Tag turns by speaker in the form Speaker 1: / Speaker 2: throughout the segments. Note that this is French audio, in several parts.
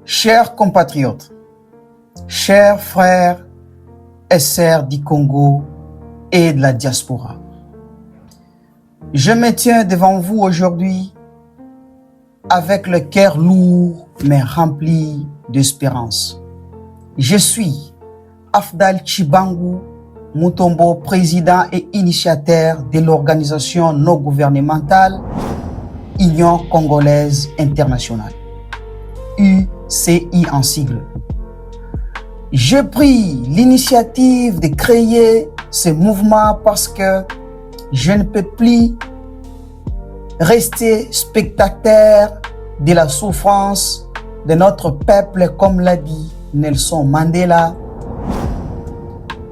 Speaker 1: Chers compatriotes, chers frères et sœurs du Congo et de la diaspora, je me tiens devant vous aujourd'hui avec le cœur lourd mais rempli d'espérance. Je suis Afdal Chibangu Mutombo, président et initiateur de l'organisation non gouvernementale Union Congolaise Internationale, UCI en sigle. J'ai pris l'initiative de créer ce mouvement parce que je ne peux plus rester spectateur de la souffrance de notre peuple, comme l'a dit Nelson Mandela.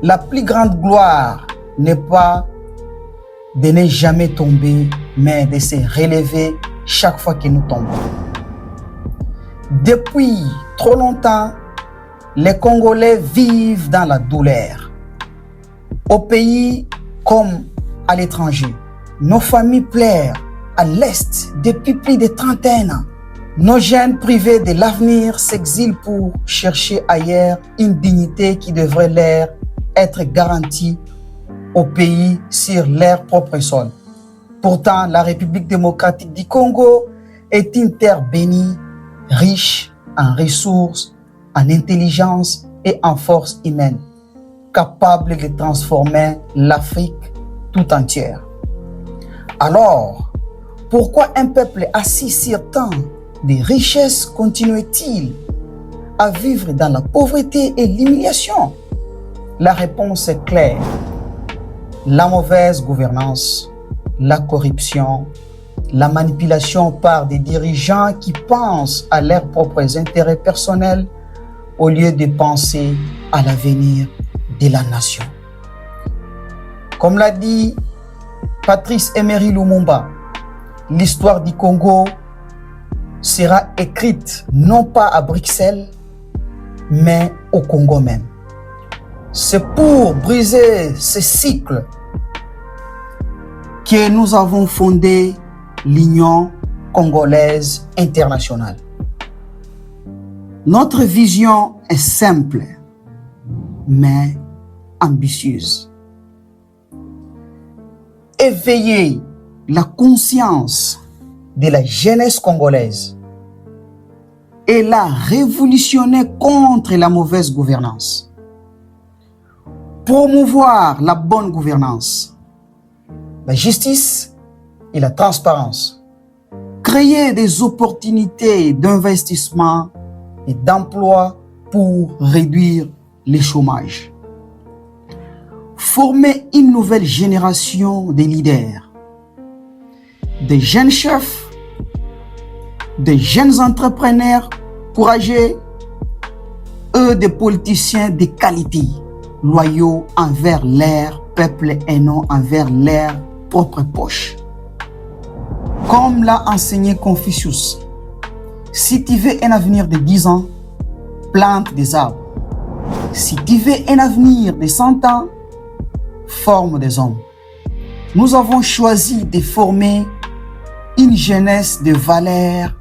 Speaker 1: La plus grande gloire n'est pas de ne jamais tomber, mais de se relever chaque fois que nous tombons. Depuis trop longtemps, les Congolais vivent dans la douleur. Au pays comme à l'étranger, nos familles pleurent à l'Est depuis plus de 30 ans. Nos jeunes privés de l'avenir s'exilent pour chercher ailleurs une dignité qui devrait leur être garantie au pays sur leur propre sol. Pourtant, la République démocratique du Congo est une terre bénie, riche en ressources, en intelligence et en force humaine, capable de transformer l'Afrique tout entière. Alors, pourquoi un peuple assis sur tant de richesses continue-t-il à vivre dans la pauvreté et l'humiliation? La réponse est claire. La mauvaise gouvernance, la corruption, la manipulation par des dirigeants qui pensent à leurs propres intérêts personnels au lieu de penser à l'avenir de la nation. Comme l'a dit Patrice Emery Lumumba, l'histoire du Congo sera écrite non pas à Bruxelles, mais au Congo même. C'est pour briser ce cycle que nous avons fondé l'Union Congolaise Internationale. Notre vision est simple, mais ambitieuse. Éveiller la conscience de la jeunesse congolaise et la révolutionner contre la mauvaise gouvernance. Promouvoir la bonne gouvernance, la justice et la transparence. Créer des opportunités d'investissement et d'emploi pour réduire le chômage. Former une nouvelle génération de leaders, des jeunes chefs, des jeunes entrepreneurs courageux, des politiciens de qualité, loyaux envers leur peuple et non envers leur propre poche. Comme l'a enseigné Confucius, si tu veux un avenir de 10 ans, plante des arbres. Si tu veux un avenir de 100 ans, forme des hommes. Nous avons choisi de former une jeunesse de valeur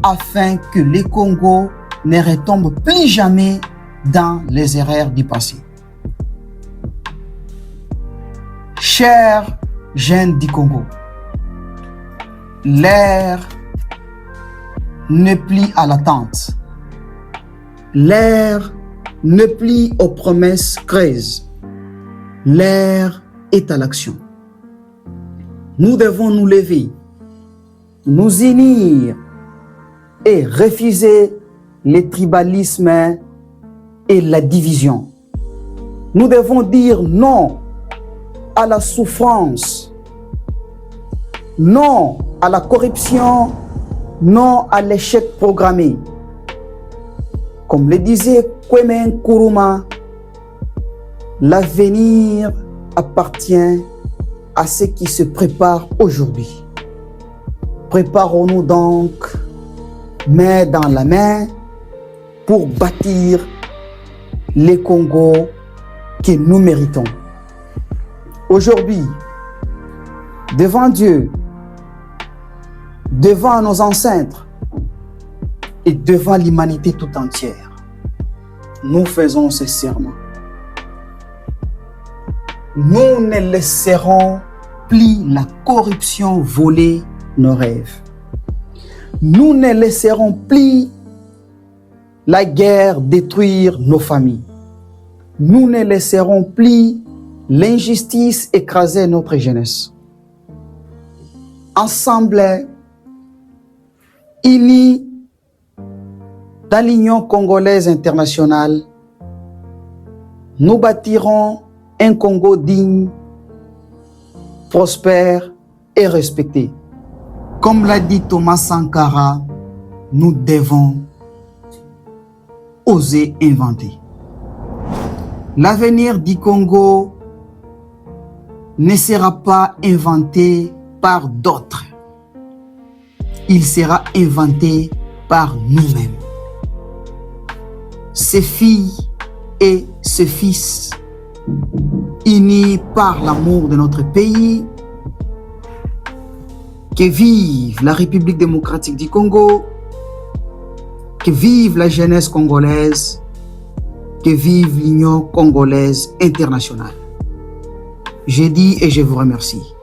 Speaker 1: afin que le Congo ne retombe plus jamais dans les erreurs du passé. Chers jeunes du Congo, l'heure n'est plus à l'attente. L'heure n'est plus aux promesses creuses. L'heure est à l'action. Nous devons nous lever, nous unir et refuser le tribalisme et la division. Nous devons dire non à la souffrance, non à la corruption, non à l'échec programmé. Comme le disait Kwame Nkrumah, l'avenir appartient à ceux qui se préparent aujourd'hui. Préparons-nous donc, main dans la main, pour bâtir le Congo que nous méritons. Aujourd'hui, devant Dieu, devant nos ancêtres et devant l'humanité tout entière, nous faisons ce serment. Nous ne laisserons plus la corruption voler nos rêves. Nous ne laisserons plus la guerre détruire nos familles. Nous ne laisserons plus l'injustice écraser notre jeunesse. Ensemble, unis dans l'Union congolaise internationale, nous bâtirons un Congo digne, prospère et respecté. Comme l'a dit Thomas Sankara, nous devons oser inventer. L'avenir du Congo ne sera pas inventé par d'autres. Il sera inventé par nous-mêmes. Ces filles et ces fils, unis par l'amour de notre pays, que vive la République démocratique du Congo, que vive la jeunesse congolaise, que vive l'Union congolaise internationale. Je dis et je vous remercie.